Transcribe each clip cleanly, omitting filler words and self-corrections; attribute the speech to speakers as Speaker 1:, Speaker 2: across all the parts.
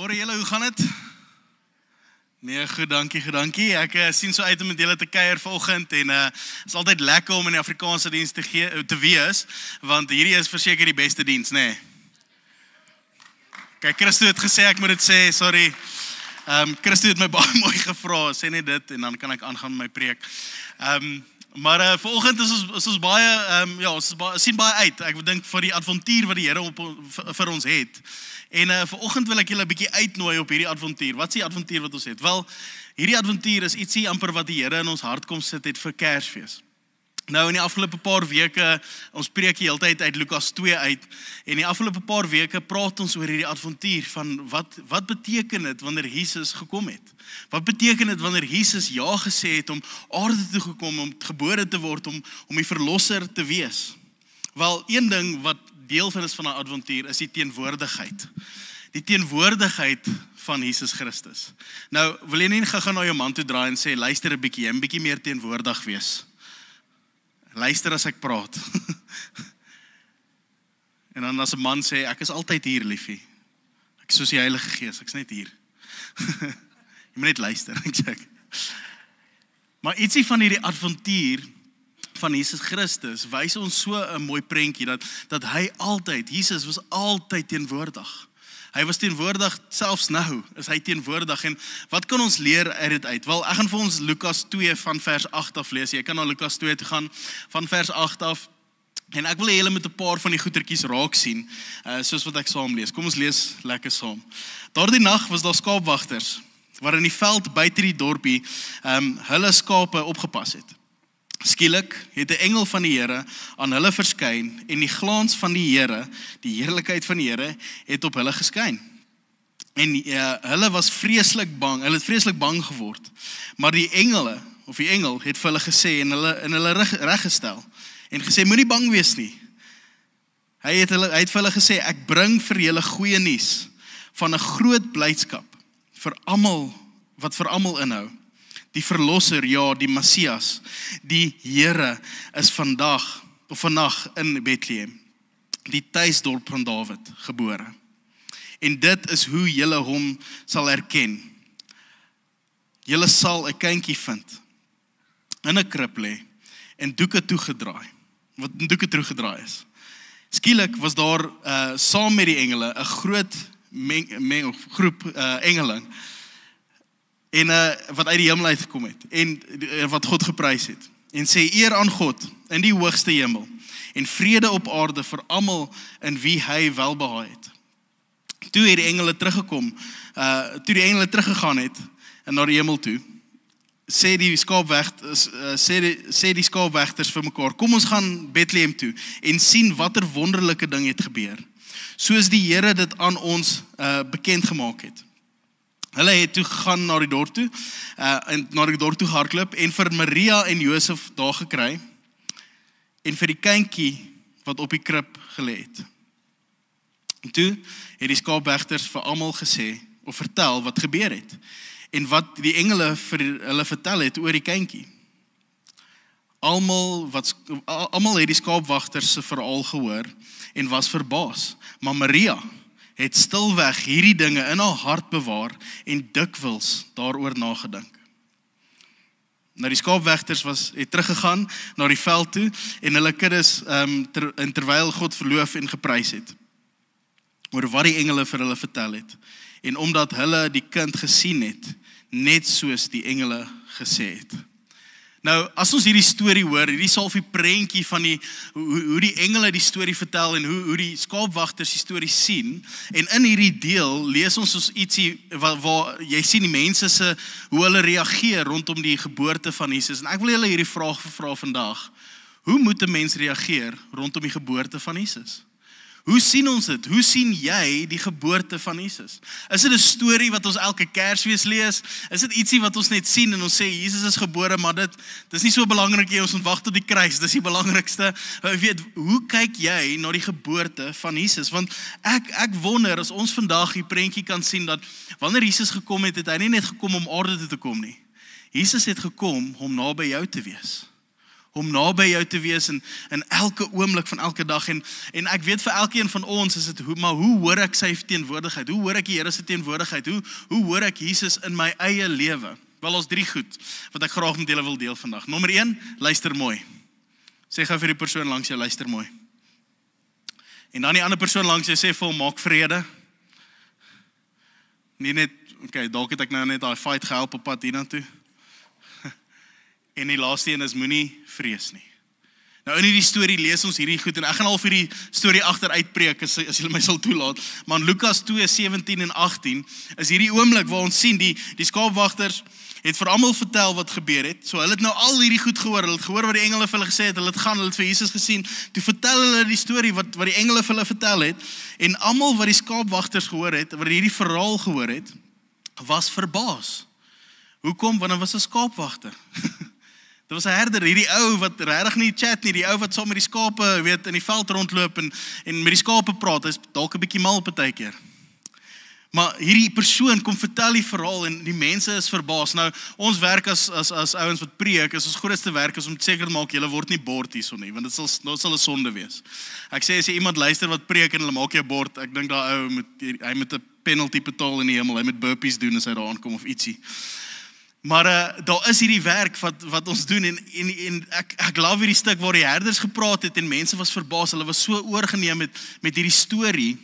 Speaker 1: Môre julle, hoe gaan dit? Nee, goed, dankie. Ek sien so uit om met julle te kuier vanoggend en is altyd lekker om in die Afrikaanse diens te wees, want hierdie is verseker die beste diens, nê? Kyk, Christo het gesê ek moet dit sê, sorry. Christo het my baie mooi gevra, sê net dit en dan kan ek aangaan met my preek. Maar vanoggend is ons baie, ons sien baie uit. Ek dink vir die avontuur wat die Here vir ons het. En vanoggend wil ek julle 'n bietjie uitnooi op hierdie avontuur. Wat is die avontuur wat ons het? Wel, hierdie avontuur is ietsie amper wat die Here in ons hart kom sit het vir Kersfees. Nou in die afgelope paar weke, ons preek die hele tyd uit Lukas 2 uit, en die afgelope paar weke praat ons oor hierdie avontuur van wat beteken dit wanneer Jesus gekom het? Wat beteken dit wanneer Jesus ja gesê het om aarde toe gekom, om gebore te word, om die verlosser te wees? Wel, een ding wat deel van is van 'n avontuur is die teenwoordigheid. Die teenwoordigheid van Jesus Christus. Nou, wil jy nie gaan na jou man toe draai en sê, luister 'n bietjie meer teenwoordig wees. Luister as ek praat. En dan as 'n man sê, ek is altyd hier, liefie. Ek is soos die Heilige Gees, ek's net hier. Jy moet net luister, ek check. Maar ietsie van hierdie avontuur van Jesus Christus wys ons so 'n mooi prentjie dat Jesus was altyd teenwoordig. Hy was teenwoordig, selfs nou is hy teenwoordig. En wat kan ons leer uit dit uit? Wel, ek gaan vir ons Lukas 2 van vers 8 af lees. Jy kan na Lukas 2 toe gaan van vers 8 af. En ek wil hê julle met 'n paar van die goetertjies raak sien, soos wat ek saam lees. Kom ons lees lekker saam. Daardie nag was daar skaapwagters wat in die veld buite die dorpie hulle skape opgepas het. Skielik het 'n engel van die Here aan hulle verskyn en die glans van die Here, die heerlikheid van die Here, het op hulle geskyn. En hulle was vreeslik bang, hulle het vreeslik bang geword. Maar die engel het vir hulle gesê en hulle reggestel en gesê, moenie bang wees nie. Hy het vir hulle gesê, ek bring vir julle goeie nuus van 'n groot blydskap wat vir almal inhou. Die verlosser, ja, die Messias, die Here is vandag in Bethlehem, die tuisdorp van Dawid, gebore. En dit is hoe julle hom sal erken. Julle sal 'n kindjie vind, in 'n krib lê, en doeke toegedraai is. Skielik was daar saam met die engele 'n groot groep engeling, en wat uit die hemel uitgekom het, en wat God geprys het, en sê eer aan God in die hoogste hemel, en vrede op aarde vir almal in wie hy welbehaag het. Toe die engele teruggegaan het, en na die hemel toe, sê die skaapwagters vir mekaar, kom ons gaan Bethlehem toe, en sien watter wonderlike ding het gebeur, soos die Here dit aan ons bekend gemaak het. Hulle het toe gegaan na die dorp toe, gehardloop, en vir Maria en Josef daar gekry, en vir die kindjie wat op die krib gelê het. En toe het die skaapwagters vir almal gesê, of vertel wat gebeur het, en wat die engele vir hulle vertel het oor die kindjie. Almal het die skaapwagters se verhaal gehoor, en was verbaas, maar Maria het stilweg hierdie dinge in haar hart bewaar en dikwels daaroor nagedink. Nou die skaapwagters het teruggegaan na die veld toe en hulle kuddes terwyl God verloof en geprys het oor wat die engele vir hulle vertel het, en omdat hulle die kind gesien het, net soos die engele gesê het. Nou, as ons hierdie storie hoor, hierdie salfie prentjie van hoe die engele die storie vertel en hoe die skaapwagters die storie sien, en in hierdie deel lees ons ietsie waar jy sien die mense hoe hulle reageer rondom die geboorte van Jesus. En ek wil julle hierdie vraag vra vandag. Hoe moet 'n mens reageer rondom die geboorte van Jesus? Hoe sien ons dit? Hoe sien jy die geboorte van Jesus? Is dit 'n storie wat ons elke Kersfees lees? Is dit ietsie wat ons net sien en ons sê, Jesus is gebore, maar dit is nie so belangrik nie, ons moet wag tot die kruis, dis die belangrikste. Hoe kyk jy na die geboorte van Jesus? Want ek wonder, as ons vandag die prentjie kan sien, dat wanneer Jesus gekom het, het hy nie net gekom om aarde toe te kom nie. Jesus het gekom om naby jou te wees. om naby jou te wees in elke oomblik van elke dag. En ek weet vir elkeen van ons is dit, maar hoe hoor ek sy teenwoordigheid? Hoe hoor ek die Here se teenwoordigheid? Hoe hoor ek Jesus in my eie lewe? Wel, ons 3 goed wat ek graag met julle wil deel vandag. Nommer 1, luister mooi. Sê gou vir die persoon langs jou, luister mooi. En dan die ander persoon langs jou sê vir hom, maak vrede. Nie net, okay, dalk het ek nou net daai fight gehelp op pad hiernatoe. En die laaste een is, moenie vrees nie. Nou in hierdie storie lees ons hierdie goed, en ek gaan al vir die storie agteruit preek, as julle my sal toelaat, maar in Lukas 2:17 en 18, is hierdie oomblik waar ons sien, die skaapwagters het vir almal vertel wat gebeur het, so hulle het nou al hierdie goed gehoor, hulle het gehoor wat die engele vir hulle gesê het, hulle het vir Jesus gesien, toe vertel hulle die storie wat die engele vir hulle vertel het, en almal wat die skaapwagters gehoor het, wat hierdie verhaal gehoor het, was verbaas. Hoekom? Want hy was 'n skaapwagter. Dit was 'n herder, hierdie ou wat regtig nie chat nie, die ou wat saam met die skape, weet, in die veld rondloop en met die skape praat, hy's dalk 'n bietjie mal partykeer. Maar hierdie persoon kom vertel die verhaal en die mense is verbaas. Nou, ons werk as ouens wat preek, is ons grootste werk is om seker te maak, julle word nie bord hierson nie, want dit sal 'n sonde wees. Ek sê, as jy iemand luister wat preek en hulle maak jy 'n bord, ek dink daai ou hy moet 'n penalty betaal in die hemel, hy moet burpees doen as hy daar aankom of ietsie. Maar daar is hierdie werk wat ons doen en ek love hierdie stuk waar die herders gepraat het en mense was verbaas, hulle was so oorgeneem met hierdie storie.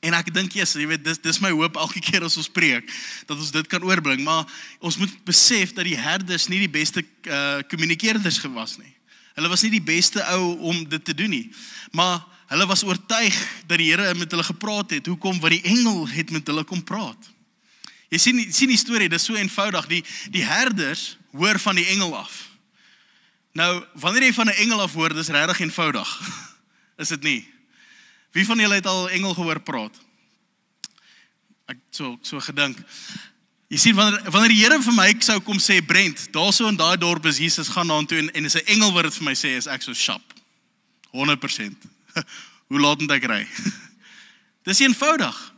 Speaker 1: En ek dink, jy weet, dis my hoop elke keer as ons preek, dat ons dit kan oorbring, maar ons moet besef dat die herders nie die beste kommunikeerders gewas nie. Hulle was nie die beste ou om dit te doen nie, maar hulle was oortuig dat die Here met hulle gepraat het. Hoekom? Want die engel het met hulle kom praat. Jy sien die storie, dit is so eenvoudig, die herders hoor van die engel af. Nou, wanneer jy van 'n engel af hoor, dis regtig eenvoudig, is dit nie? Wie van julle het al engel gehoor praat? Ek so gedink. Jy sien, wanneer die Here vir my sou kom sê, Brent, daar so in daai dorp is Jesus, gaan daartoe en is 'n engel wat dit vir my sê, is ek so sharp. 100%. Hoe laat moet ek ry? Dis eenvoudig.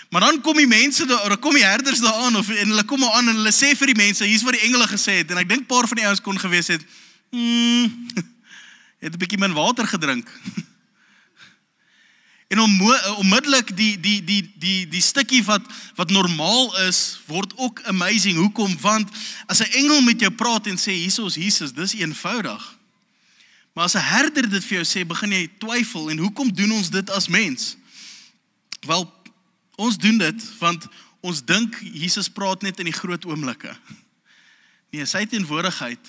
Speaker 1: Maar dan kom die mense daar, dan kom die herders daar aan, en hulle kom aan en hulle sê vir die mense, hier's wat die engele gesê het, en ek dink paar van die ouens kon gewees het, het 'n bietjie min water gedrink. En onmiddellik die stukkie wat normaal is, word ook amazing. Hoekom? Want as 'n engel met jou praat en sê, Jesus, dis eenvoudig. Maar as 'n herder dit vir jou sê, begin jy twyfel, en hoekom doen ons dit as mens? Wel, ons doen dit, want ons dink Jesus praat net in die groot oomblikke. Nee, sy teenwoordigheid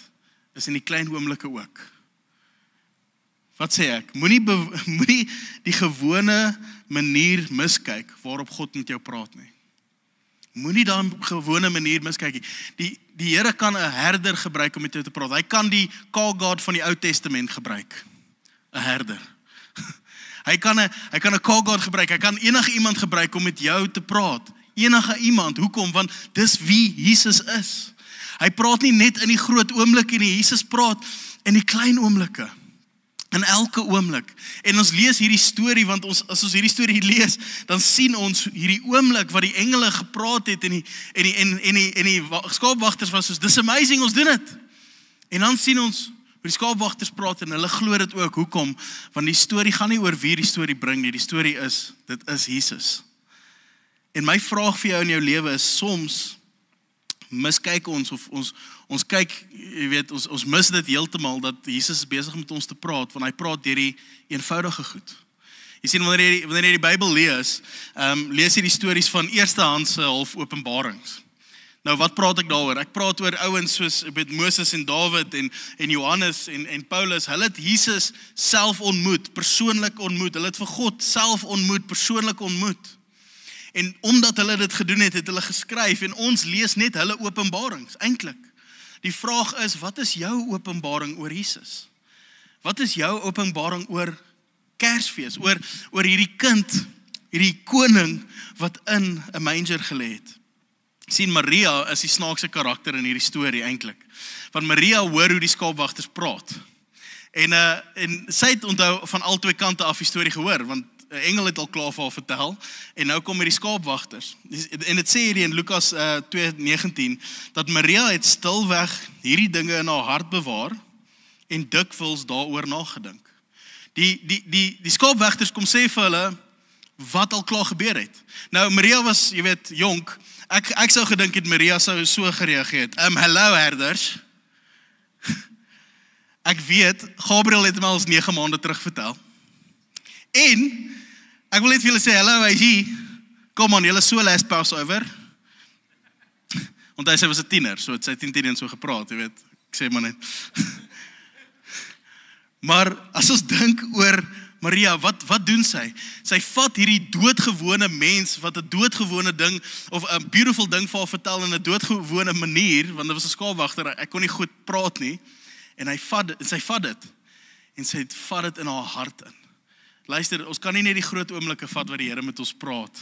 Speaker 1: is in die klein oomblikke ook. Wat sê ek? Moenie die gewone manier miskyk waarop God met jou praat nie. Moenie daai gewone manier miskyk nie. Die Here kan 'n herder gebruik om met jou te praat. Hy kan die call God van die Ou Testament gebruik. 'n herder. Hy kan 'n call God gebruik. Hy kan enige iemand gebruik om met jou te praat. Enige iemand. Hoekom? Want dis wie Jesus is. Hy praat nie net in die groot oomblikke nie. Jesus praat in die klein oomblikke. In elke oomblik. En ons lees hierdie storie, want as ons hierdie storie lees, dan sien ons hierdie oomblik wat die engele gepraat het en die skaapwagters was soos, dis amazing, ons doen dit. En dan sien ons hoe die skaapwagters praat en hulle glo dit ook. Hoekom? Want die storie gaan nie oor wie die storie bring nie. Die storie is, dit is Jesus. En my vraag vir jou in jou lewe is, soms miskyk ons of ons kyk, jy weet, ons mis dit heeltemal dat Jesus is besig met ons te praat, want hy praat deur die eenvoudige goed. Jy sien, wanneer jy die Bybel lees, lees jy die stories van eerstehandse half openbarings. Nou, wat praat ek daaroor? Ek praat oor ouens soos met Moses en Dawid en Johannes en Paulus. Hulle het Jesus self ontmoet, persoonlik ontmoet. Hulle het vir God self ontmoet, persoonlik ontmoet. En omdat hulle dit gedoen het hulle geskryf en ons lees net hulle openbarings, eintlik. Die vraag is, wat is jou openbaring oor Jesus? Wat is jou openbaring oor Kersfees, oor hierdie kind, hierdie koning wat in 'n manger gelê het? Sien, Maria is die snaakse karakter in hierdie storie eintlik. Want Maria hoor hoe die skaapwagters praat. En sy het onthou van al twee kante af die storie gehoor, want 'n engel het al klaar vir haar vertel, en nou kom die skaapwagters. En dit sê hierdie in Lukas 2:19, dat Maria het stilweg hierdie dinge in haar hart bewaar, en dikwels daaroor nagedink. Die skaapwegters kom sê vir hulle wat al klaar gebeur het. Nou Maria was, jy weet, jonk. Ek sou gedink het Maria sou so gereageer het. Hallo herders. Ek weet, Gabriel het my al 9 maande terug vertel. En ek wil net vir julle sê, hallo, hy's hier. Kom aan, julle so last Passover. Want hy was 'n tiener, so het sy 10 en so gepraat, jy weet. Ek sê maar net. Maar as ons dink oor Maria, wat doen sy? Sy vat hierdie doodgewone mens, wat 'n doodgewone ding, of 'n beautiful ding vir haar vertel in 'n doodgewone manier, want dit was 'n skaapwagter, ek kon nie goed praat nie, en sy vat dit, en sy vat dit in haar hart in. Luister, ons kan nie net die groot oomblikke vat wat die Here met ons praat,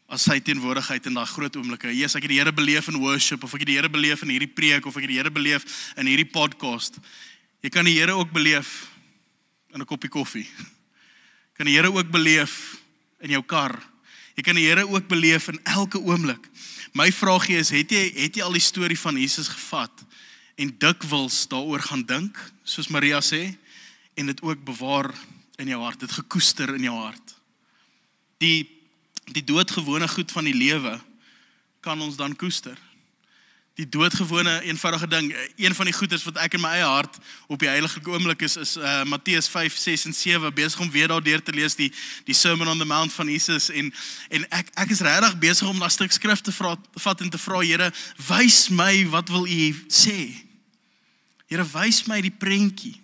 Speaker 1: as sy teenwoordigheid in daai groot oomblikke. Yes, ek het die Here beleef in worship, of ek het die Here beleef in hierdie preek, of ek het die Here beleef in hierdie podcast. Jy kan die Here ook beleef in 'n koppie koffie. Jy kan die Here ook beleef in jou kar. Jy kan die Here ook beleef in elke oomblik. My vraagie is, het jy al die storie van Jesus gevat en dikwels daaroor gaan dink, soos Maria sê, en dit ook bewaar in jou hart, dit gekoester in jou hart. Die doodgewone goed van die lewe kan ons dan koester. Die doodgewone eenvoudige ding, een van die goeders wat ek in my eie hart op die heilige oomblik is Matteus 5, 6 en 7, besig om weer daardeur te lees, die Sermon on the Mount van Jesus, en ek is regtig besig om daai stuk skrif te vat en te vra, Here, wys my, wat wil U sê? Here, wys my die prentjie.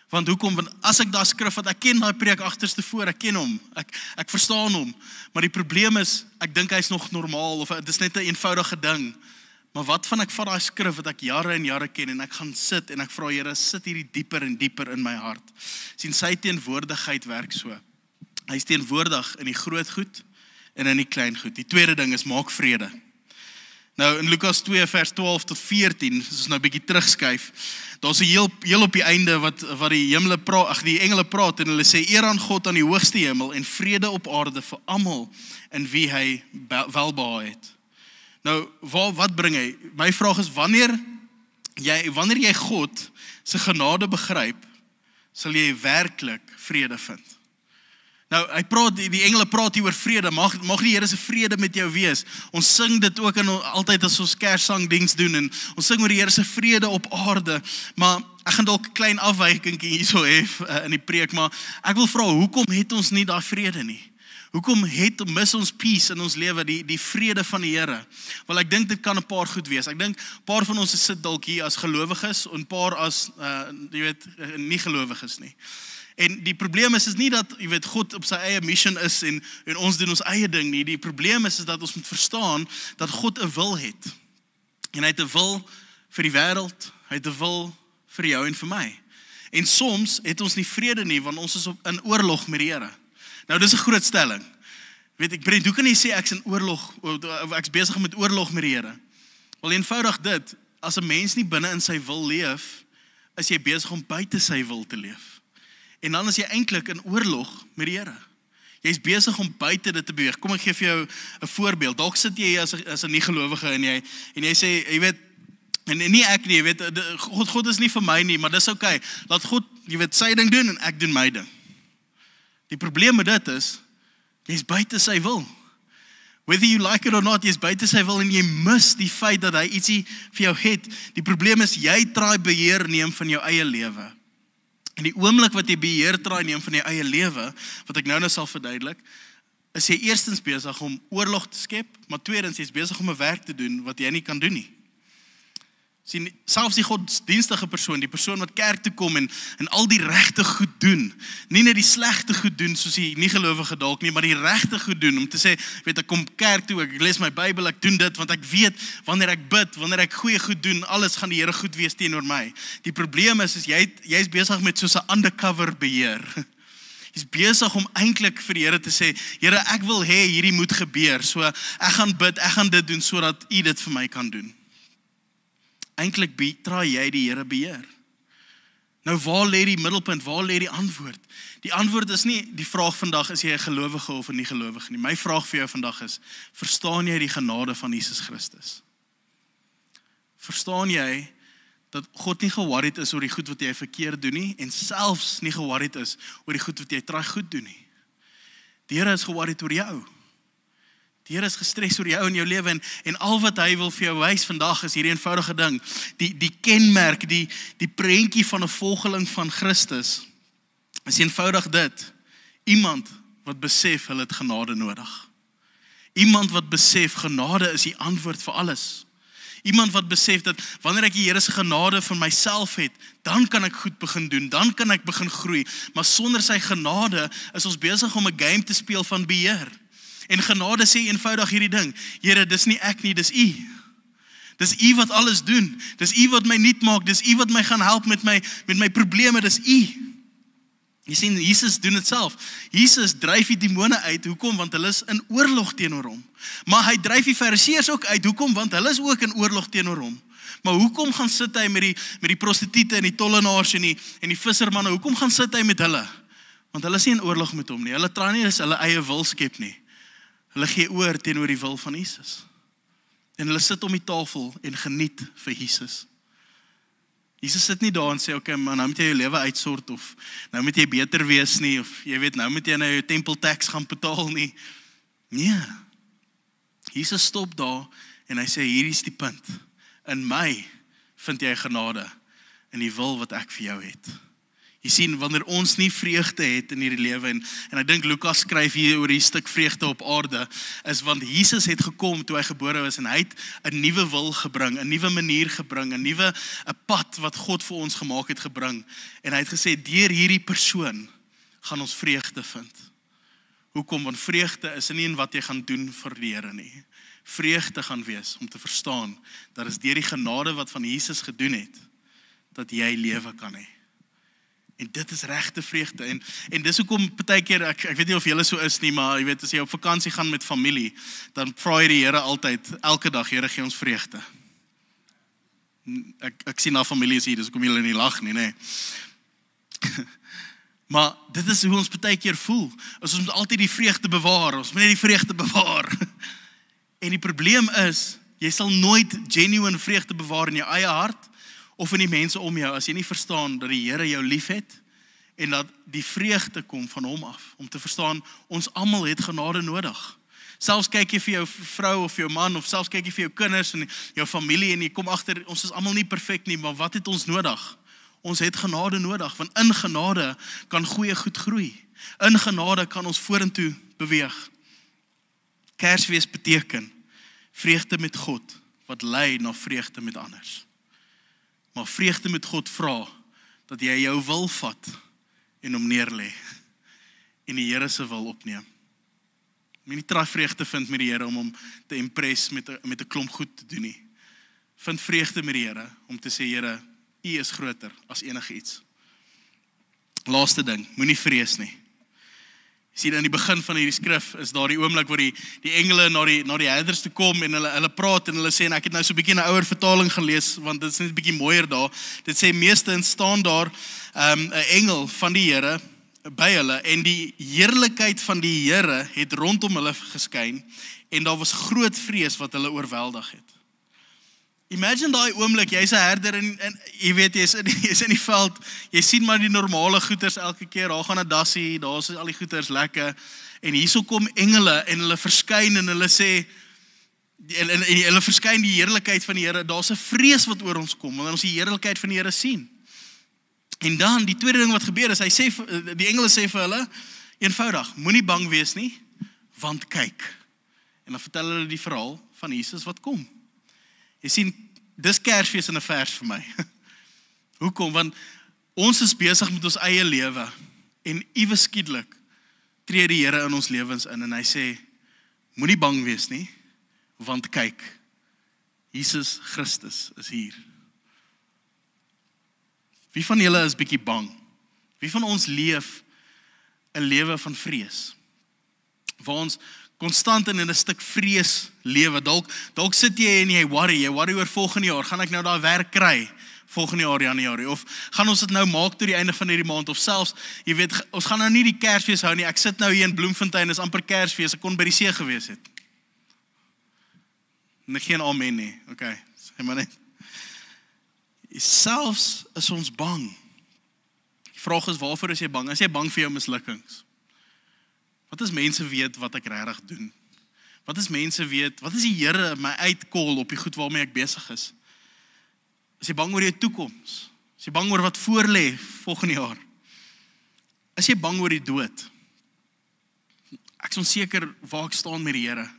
Speaker 1: Want hoekom? Want as ek daai skrif wat ek ken, daai preek agterste voor, ek ken hom, ek verstaan hom, maar die probleem is, ek dink hy's nog normaal, of dit is net 'n eenvoudige ding. Maar wat van ek vat daai skrif wat ek jare en jare ken, en ek gaan sit en ek vra, Here, sit hierdie dieper en dieper in my hart. Sien, sy teenwoordigheid werk so. Hy is teenwoordig in die groot goed en in die klein goed. Die tweede ding is, maak vrede. Nou in Lukas 2 vers 12 tot 14, as ons nou 'n bietjie terugskuif, daar's 'n heel op die einde wat die engele praat en hulle sê, eer aan God aan die hoogste hemel en vrede op aarde vir almal in wie hy welbehae het. Nou, wat bring hy? My vraag is, wanneer jy God se genade begryp, sal jy werklik vrede vind. Nou, die engele praat hier oor vrede, mag die Here se vrede met jou wees. Ons sing dit ook altyd as ons Kerssangdiens doen, en ons sing oor die Here se vrede op aarde, maar ek gaan dalk 'n klein afwyking hierso hê in die preek, maar ek wil vra, hoekom het ons nie daai vrede nie? Hoekom mis ons peace in ons lewe, die vrede van die Here? Wel, ek dink dit kan 'n paar goed wees. Ek dink 'n paar van ons sit dalk hier as gelowiges en 'n paar as nie gelowiges nie. En die probleem is nie dat, God op sy eie mission is en ons doen ons eie ding nie. Die probleem is dat ons moet verstaan dat God 'n wil het. En hy het 'n wil vir die wêreld, hy het 'n wil vir jou en vir my. En soms het ons nie vrede nie, want ons is in oorlog met die Here. Nou, dis 'n groot stelling. Brent, hoe kan jy sê ek's in oorlog, ek's besig met oorlog met die Here? Wel, eenvoudig dit, as 'n mens nie binne in sy wil leef, is jy besig om buite sy wil te leef. En dan is jy eintlik in oorlog met die Here. Jy's besig om buite dit te beweeg. Kom, ek gee vir jou 'n voorbeeld. Dalk sit jy as 'n nie-gelowige en jy sê, en nie ek nie, God is nie vir my nie, maar dis okay. Laat God, sy ding doen en ek doen my ding. Die probleem met dit is, jy's buite sy wil. Whether you like it or not, jy's buite sy wil en jy mis die feit dat hy ietsie vir jou het. Die probleem is, jy traai beheer neem van jou eie lewe. En die oomblik wat jy beheer traai neem van jou eie lewe, wat ek nou sal verduidelik, is jy eerstens besig om oorlog te skep, maar tweedens jy's besig om 'n werk te doen wat jy nie kan doen nie. Sien, selfs die godsdienstige persoon, die persoon wat kerk toe kom en al die regte goed doen, nie net die slegte goed doen soos die nie-gelowige dalk nie, maar die regte goed doen, om te sê, ek kom kerk toe, ek lees my Bybel, ek doen dit, want ek weet, wanneer ek bid, wanneer ek goeie goed doen, alles gaan die Here goed wees teenoor my. Die probleem is jy's besig met soos 'n undercover beheer. Jy's besig om eintlik vir die Here te sê, Here, ek wil hê hierdie moet gebeur, so ek gaan bid, ek gaan dit doen, sodat U dit vir my kan doen. Eintlik traai jy die Here beheer. Nou, waar lê die middelpunt? Waar lê die antwoord? Die antwoord is nie die vraag vandag, is jy 'n gelowige of 'n nie-gelowige nie. My vraag vir jou vandag is, verstaan jy die genade van Jesus Christus? Verstaan jy dat God nie geworried is oor die goed wat jy verkeerd doen nie, en selfs nie geworried is oor die goed wat jy traai goed doen nie. Die Here is geworried oor jou. Die Here is gestres oor jou en jou lewe, en al wat hy wil vir jou wys vandag is hierdie eenvoudige ding, die kenmerk, die prentjie van 'n volgeling van Christus, is eenvoudig dit, iemand wat besef hulle het genade nodig. Iemand wat besef genade is die antwoord vir alles. Iemand wat besef dat wanneer ek die Here se genade vir myself het, dan kan ek goed begin doen, dan kan ek begin groei, maar sonder sy genade is ons besig om 'n game te speel van beheer. En genade sê eenvoudig hierdie ding, Here, dis nie ek nie, dis U. Dis U wat alles doen, dis U wat my nuut maak, dis U wat my gaan help met my probleme, dis U. Jy sien, Jesus doen dit self. Jesus dryf die demone uit, hoekom? Want hulle is in oorlog teenoor hom. Maar hy dryf die Fariseërs ook uit, hoekom? Want hulle is ook in oorlog teenoor hom. Maar hoekom gaan sit hy met die prostituie en die tollenaars en die vissermanne, hoekom gaan sit hy met hulle? Want hulle is nie in oorlog met hom nie, hulle traai nie as hulle eie wil skep nie. Hulle gee oor teenoor die wil van Jesus. En hulle sit om die tafel en geniet vir Jesus. Jesus sit nie daar en sê, okay, maar nou moet jy jou lewe uitsort, of nou moet jy beter wees nie, of jy weet, nou moet jy nou jou tempeltax gaan betaal nie. Nee. Jesus stop daar en hy sê, hier is die punt. In my vind jy genade in die wil wat ek vir jou het. Jy sien, wanneer ons nie vreugde het in hierdie lewe, en ek dink Lukas skryf hier oor die stuk vreugde op aarde, is want Jesus het gekom toe hy gebore is, en hy het 'n nuwe wil gebring, 'n nuwe manier gebring, 'n pad wat God vir ons gemaak het gebring, en hy het gesê, deur hierdie persoon gaan ons vreugde vind. Hoekom? Want vreugde is nie in wat jy gaan doen vir die Here nie. Vreugde gaan wees om te verstaan, dat is deur die genade wat van Jesus gedoen het, dat jy lewe kan hê. En dit is regte vreugde, en dis hoekom partykeer, ek weet nie of julle so is nie, maar jy weet, as jy op vakansie gaan met familie, dan vra jy die Here altyd, elke dag, Here, gee ons vreugde. Ek sien na familie is hier, dis hoekom julle nie lag nie, nee. Maar dit is hoe ons partykeer voel, as ons moet altyd die vreugde bewaar, ons moet net die vreugde bewaar. En die probleem is, jy sal nooit genuine vreugde bewaar in jou eie hart, of in die mense om jou, as jy nie verstaan dat die Here jou lief het, en dat die vreugde kom van hom af, om te verstaan, ons almal het genade nodig. Selfs kyk jy vir jou vrou of jou man, of selfs kyk jy vir jou kinders en jou familie, en jy kom agter, ons is almal nie perfek nie, maar wat het ons nodig? Ons het genade nodig, want in genade kan goeie goed groei. In genade kan ons vorentoe beweeg. Kersfees beteken vreugde met God, wat lei na vreugde met anders. Maar vreugde met God vra, dat jy jou wil vat, en hom neerlê, en die Here se wil opneem. Jy nie traai vreugde vind met die Here, om hom te impress met 'n klomp goed te doen nie. Vind vreugde met die Here, om te sê, Here, U is groter as enige iets. Laaste ding, moenie vrees nie. Jy sien, in die begin van hierdie skrif, is daar die oomblik waar die engele na die herders toe kom, en hulle praat, en hulle sê, en ek het nou so 'n bietjie 'n ouer vertaling gelees, want dit is net 'n bietjie mooier daar, dit sê, meestens staan daar 'n engel van die Here by hulle, en die heerlikheid van die Here het rondom hulle geskyn, en daar was groot vrees wat hulle oorweldig het. Imagine daai oomblik, jy's 'n herder, en jy weet, jy's in die veld, jy sien maar die normale goeters elke keer, daar gaan 'n dassie, daar is al die goeters lekker, en hierso kom engele, en hulle verskyn, en hulle sê, en hulle verskyn die heerlikheid van die Here, daar's 'n vrees wat oor ons kom, wanneer ons die heerlikheid van die Here sien. En dan, die tweede ding wat gebeur is, die engele sê vir hulle, eenvoudig, moenie bang wees nie, want kyk. En dan vertel hulle die verhaal van Jesus wat kom. Jy sien, dis Kersfees in 'n vers vir my. Hoekom? Want ons is besig met ons eie lewe, en iewes skielik tree die Here in ons lewens in, en hy sê, moenie bang wees nie, want kyk, Jesus Christus is hier. Wie van julle is bietjie bang? Wie van ons leef 'n lewe van vrees? Waar ons konstant in 'n stuk vrees lewe. Dalk sit jy en jy worry oor volgende jaar, gaan ek nou daai werk kry volgende jaar Januarie, of gaan ons dit nou maak tot die einde van hierdie maand, of selfs, jy weet, ons gaan nou nie die Kersfees hou nie, ek sit nou hier in Bloemfontein, is amper Kersfees, ek kon by die see gewees het. En ek geen amen nie, okay, sê maar net. Selfs is ons bang. Die vraag is, waarvoor is jy bang? Is jy bang vir jou mislukkings? Wat is mense weet wat ek regtig doen? Wat is mense weet, wat is die Here my uitcall op die goed waarmee ek besig is? Is jy bang oor jou toekoms? Is jy bang oor wat voor lê volgende jaar? Is jy bang oor die dood? Ek is onseker waar ek staan met die Here.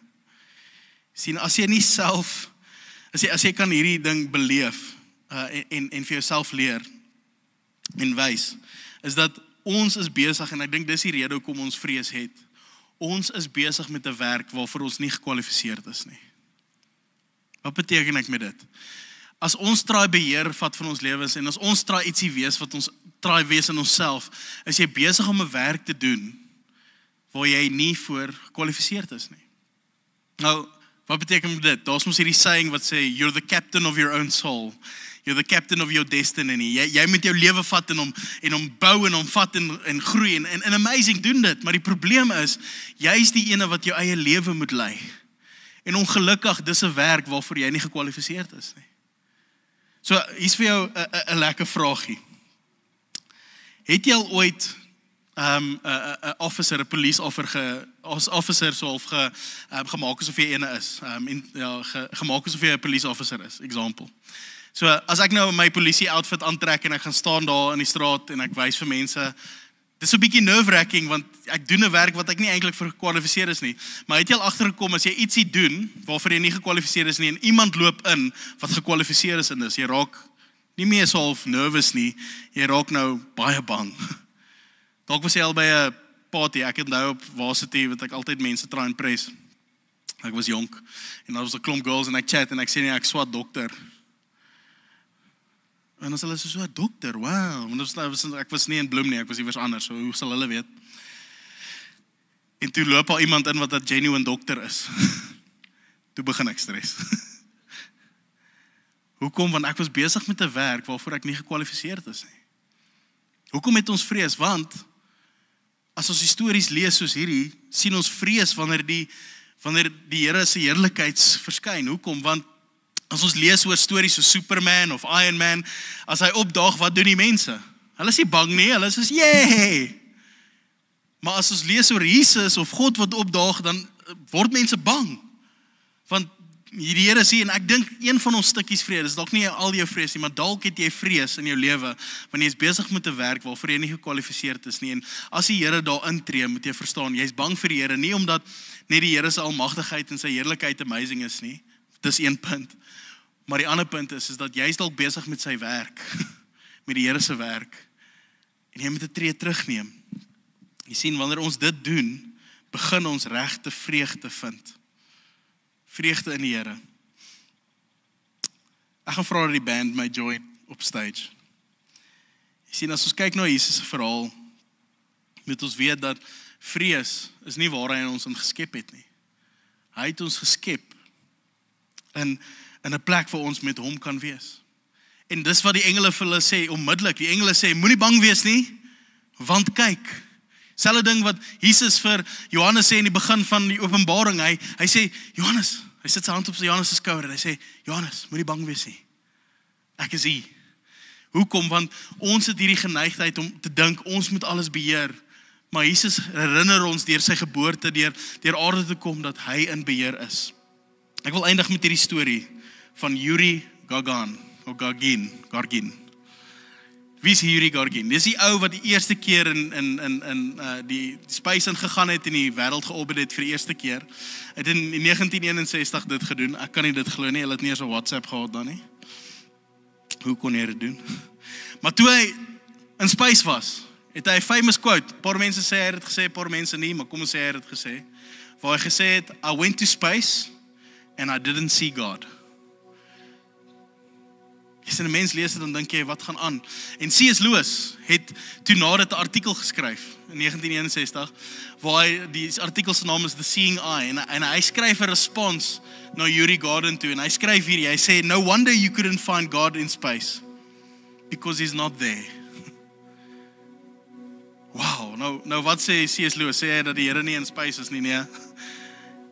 Speaker 1: Sien, as jy nie self, as jy kan hierdie ding beleef en vir jouself leer en wys, is dat ons is besig, en ek dink dis die rede hoekom ons vrees het. Ons is besig met 'n werk waarvoor ons nie gekwalifiseerd is nie. Wat beteken ek met dit? As ons traai beheer vat van ons lewens en as ons traai ietsie wees wat ons traai wees in onsself, is jy besig om 'n werk te doen waar jy nie voor gekwalifiseerd is nie. Nou, wat beteken dit? Daar's mos hierdie saying wat sê, you're the captain of your own soul. You're the captain of your destiny. Jy moet jou lewe vat en hom bou en hom vat en groei en amazing doen dit, maar die probleem is, jy is die ene wat jou eie lewe moet lei. En ongelukkig, dis 'n werk waarvoor jy nie gekwalifiseerd is nie. So, hier's vir jou 'n lekker vraagie. Het jy al ooit 'n officer, 'n police officer so of gemaak asof jy ene is? Gemaak asof jy 'n police officer is, example. So, as ek nou my polisie outfit aantrek en ek gaan staan daar in die straat en ek wys vir mense, dis so 'n bietjie nerve-wracking want ek doen 'n werk wat ek nie eintlik vir gekwalifiseer is nie. Maar het jy al agtergekom as jy ietsie doen waarvoor jy nie gekwalifiseer is nie en iemand loop in wat gekwalifiseer is in dis, jy raak nie meer so half nervous nie, jy raak nou baie bang. Dalk was jy al by 'n party, ek het nou op varsity wat ek altyd mense try en pres. Ek was jonk en daar was 'n klomp girls en ek chat en ek sê nee, ek swat dokter. En dan sê hulle so 'n dokter, wow, want ek was nie in Bloem nie, ek was iewers anders, so hoe sal hulle weet? En toe loop daar iemand in wat 'n genuine dokter is. Toe begin ek stres. Hoekom? Want ek was besig met 'n werk waarvoor ek nie gekwalifiseerd is nie. Hoekom het ons vrees? Want as ons stories lees soos hierdie, sien ons vrees wanneer die Here se heerlikheid verskyn. Hoekom? Want as ons lees oor stories soos Superman of Iron Man, as hy opdaag, wat doen die mense? Hulle is nie bang nie, hulle is yay! Maar as ons lees oor Jesus of God wat opdaag, dan word mense bang. Want die Here sê, en ek dink een van ons stukkies vrees, is dalk nie al jou vrees nie, maar dalk het jy vrees in jou lewe, want jy is besig met 'n werk waarvoor jy nie gekwalifiseerd is nie, en as die Here daar intree, moet jy verstaan, jy is bang vir die Here, nie omdat net die Here se almagtigheid en sy heerlikheid amazing is nie, dis een punt, maar die ander punt is dat jy is dalk besig met sy werk, met die Here se werk, en jy moet 'n tree terugneem. Jy sien, wanneer ons dit doen, begin ons regte vreugde vind. Vreugde in die Here. Ek gaan vra dat die band my join op stage. Jy sien, as ons kyk na Jesus se verhaal, moet ons weet dat vrees is nie waar hy ons in geskep het nie. Hy het ons geskep in 'n plek waar ons met hom kan wees. En dis wat die engele vir hulle sê, onmiddellik. Die engele sê, moenie bang wees nie, want kyk. Selfde ding wat Jesus vir Johannes sê in die begin van die Openbaring, hy sê, Johannes, hy sit sy hand op Johannes se skouer en hy sê, Johannes, moenie bang wees nie. Ek is hier. Hoekom? Want ons het hierdie geneigtheid om te dink, ons moet alles beheer. Maar Jesus herinner ons deur sy geboorte, deur aarde te kom, dat hy in beheer is. Ek wil eindig met hierdie storie van Yuri Gagarin. Wie is Yuri Gagarin? Dis die ou wat die eerste keer in die space ingegaan het en die wêreld georbit het vir die eerste keer. Hy het in 1961 dit gedoen. Ek kan nie dit glo nie. Hulle het nie eens 'n WhatsApp gehad dan nie. Hoe kon hy dit doen? Maar toe hy in space was, het hy 'n famous quote. Paar mense sê hy het dit gesê, paar mense nie, maar kom ons sê hy het dit gesê. Waar hy gesê het, I went to space and I didn't see God. As 'n mens lees dit, dan dink jy, wat gaan aan? En C.S. Lewis het toe na dit 'n artikel geskryf in 1961, waar die artikel se naam is The Seeing Eye, en hy skryf 'n respons na Yuri Gagarin toe, en hy skryf hierdie, hy sê, no wonder you couldn't find God in space, because he's not there. Wow, nou wat sê C.S. Lewis? Sê hy dat die Here nie in space is nie, nee.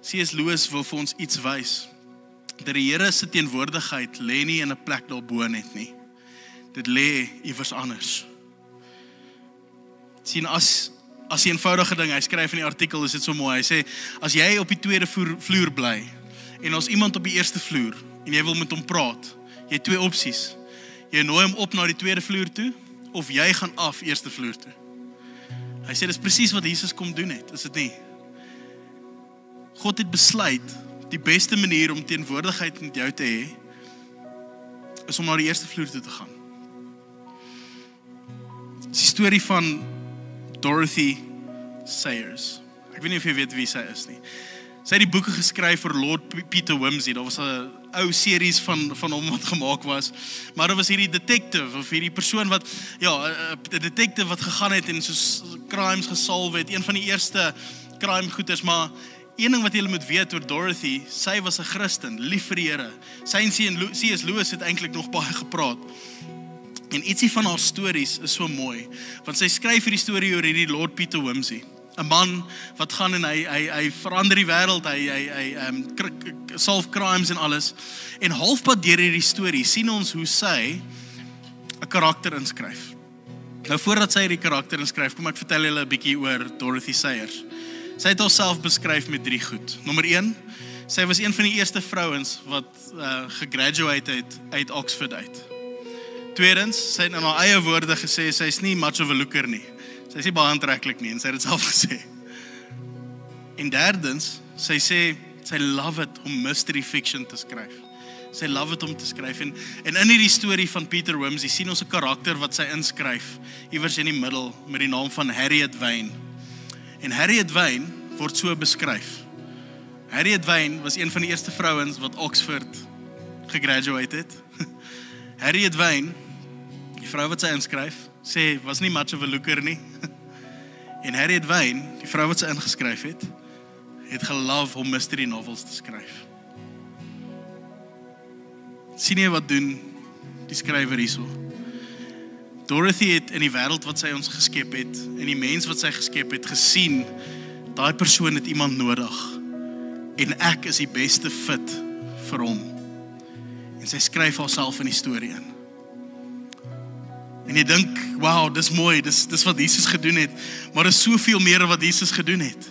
Speaker 1: C.S. Lewis wil vir ons iets wys, dat die Here se teenwoordigheid lê nie in 'n plek daarbo net nie. Dit lê iewers anders. Sien, as die eenvoudige ding, hy skryf in die artikel, is dit so mooi, hy sê, as jy op die tweede vloer bly, en as iemand op die eerste vloer, en jy wil met hom praat, jy het twee opsies, jy nooi hom op na die tweede vloer toe, of jy gaan af eerste vloer toe. Hy sê, dis presies wat Jesus kom doen het, is dit nie? God het besluit, die beste manier om teenwoordigheid met jou te hê, is om na die eerste vloer toe te gaan. Dis die storie van Dorothy Sayers. Ek weet nie of jy weet wie sy is nie. Sy het die boeke geskryf vir Lord Peter Wimsey. Daar was 'n ou series van hom wat gemaak was. Maar daar was hierdie detective, of hierdie persoon wat, 'n detective wat gegaan het en soos crimes gesolve het. Een van die eerste crime goeters, maar een ding wat julle moet weet oor Dorothy, sy was 'n Christen, lief vir die Here. Sy en C.S. Lewis het eintlik nog baie gepraat. En ietsie van haar stories is so mooi, want sy skryf hierdie storie oor hierdie Lord Peter Wimsey, 'n man wat gaan en hy verander die wêreld, hy solve crimes en alles. En halfpad deur hierdie storie sien ons hoe sy 'n karakter inskryf. Nou voordat sy hierdie karakter inskryf, kom ek vertel julle 'n bietjie oor Dorothy Sayers. Sy het haarself beskryf met 3 goed. Nommer 1, sy was een van die eerste vrouens wat gegraduate het uit Oxford uit. Tweedens, sy het in haar eie woorde gesê, sy is nie much of a looker nie. Sy is nie baie aantreklik nie, en sy het dit self gesê. En derdens, sy sê, sy love it om mystery fiction te skryf. Sy love it om te skryf. En in hierdie storie van Peter Wimsey, sien ons 'n karakter wat sy inskryf, iewers in die middel, met die naam van Harriet Vane. En Harriet Vane word so beskryf. Harriet Vane was een van die eerste vrouens wat Oxford gegraduate het. Harriet Vane, die vrou wat sy inskryf, sê, was nie much of a looker nie. En Harriet Vane, die vrou wat sy ingeskryf het gelove om mystery novels te skryf. Sien jy wat doen die skrywer hierso? Dorothy het in die wêreld wat sy ons geskep het, en die mens wat sy geskep het, gesien, daai persoon het iemand nodig, en ek is die beste fit vir hom. En sy skryf haarself in die storie in. En jy dink, wow, dis mooi, dis wat Jesus gedoen het, maar is soveel meer wat Jesus gedoen het.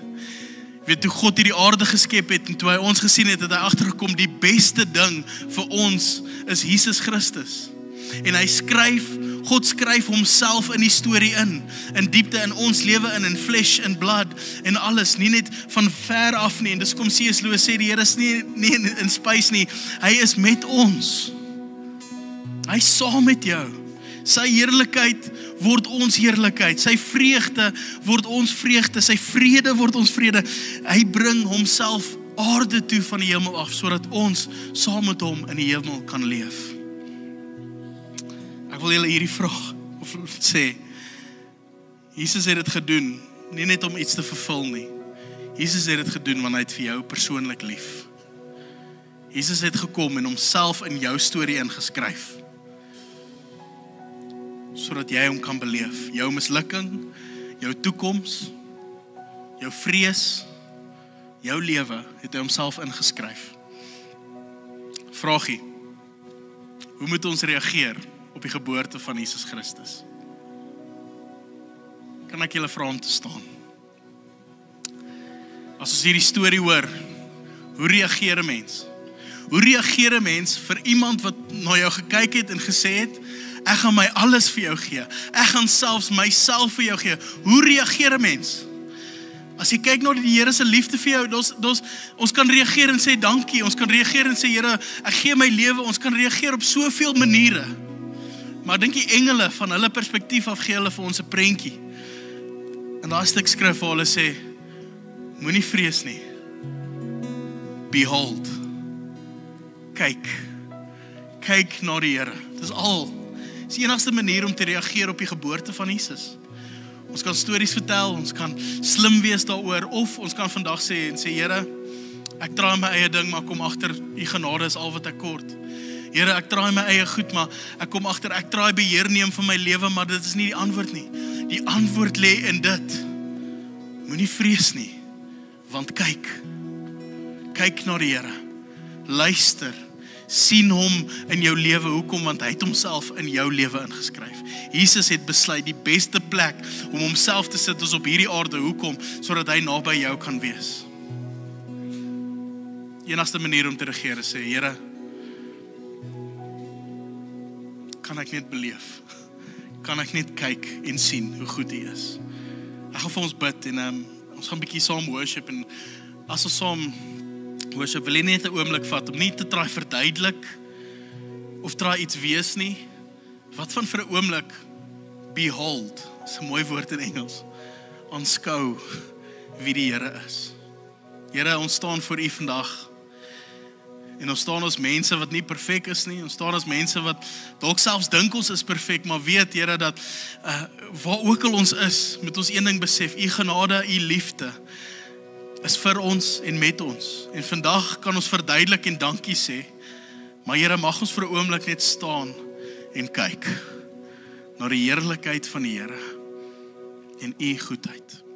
Speaker 1: Weet, toe God hierdie aarde geskep het, en toe hy ons gesien het, het hy agtergekom, die beste ding vir ons is Jesus Christus. En God skryf homself in die storie in diepte in ons lewe in flesh and blood, en alles, nie net van ver af nie, en dis kom C.S. Lewis sê, die Here is nie in space nie, hy is met ons. Hy is saam met jou. Sy heerlikheid word ons heerlikheid, sy vreugde word ons vreugde, sy vrede word ons vrede. Hy bring homself aarde toe van die hemel af, sodat ons saam met hom in die hemel kan leef. Ek wil julle hierdie vraag of sê, Jesus het dit gedoen, nie net om iets te vervul nie. Jesus het dit gedoen want hy het vir jou persoonlik lief. Jesus het gekom en homself in jou storie ingeskryf, sodat jy hom kan beleef. Jou mislukking, jou toekoms, jou vrees, jou lewe, het hy homself ingeskryf. Vraagie, hoe moet ons reageer op die geboorte van Jesus Christus? Kan ek julle vra om te staan? As ons hierdie storie hoor, hoe reageer 'n mens? Hoe reageer 'n mens vir iemand wat na jou gekyk het en gesê het, ek gaan my alles vir jou gee, ek gaan selfs myself vir jou gee? Hoe reageer 'n mens? As jy kyk na die Here se liefde vir jou, ons kan reageer en sê dankie, ons kan reageer en sê, Here, ek gee my lewe, ons kan reageer op soveel maniere. Maar dink die engele van hulle perspektief af gee hulle vir ons 'n prentjie. En daai stuk skrif waar hulle sê, moenie vrees nie. Behold. Kyk na die Here. Dis al. Dis die enigste manier om te reageer op die geboorte van Jesus. Ons kan stories vertel, ons kan slim wees daaroor, of ons kan vandag sê, Here, ek draai my eie ding, maar kom agter, u genade is al wat ek kort. Here, ek draai my eie goed, maar ek kom agter, ek draai beheer neem van my lewe, maar dit is nie die antwoord nie. Die antwoord lê in dit. Moenie vrees nie, want kyk na die Here. Luister, sien hom in jou lewe. Hoekom? Want hy het homself in jou lewe ingeskryf. Jesus het besluit die beste plek om homself te sit is op hierdie aarde. Hoekom? Sodat hy naby jou kan wees. Enigste manier om te regeer is sê, Here, kan ek net beleef? Kan ek net kyk en sien hoe goed U is? Ek gaan vir ons bid en ons gaan 'n bietjie saam worship en as ons saam worship, wil jy net 'n oomblik vat om nie te try verduidelik of try iets wees nie. Wat van vir 'n oomblik behold, is 'n mooi woord in Engels, aanskou wie die Here is. Here, ons staan voor U vandag en ons staan as mense wat nie perfek is nie, ons staan as mense wat dalk selfs dink ons is perfek, maar weet Here dat waar ook al ons is, moet ons een ding besef, U genade, U liefde is vir ons en met ons. En vandag kan ons verduidelik en dankie sê, maar Here, mag ons vir 'n oomblik net staan en kyk na die heerlikheid van die Here en U goedheid.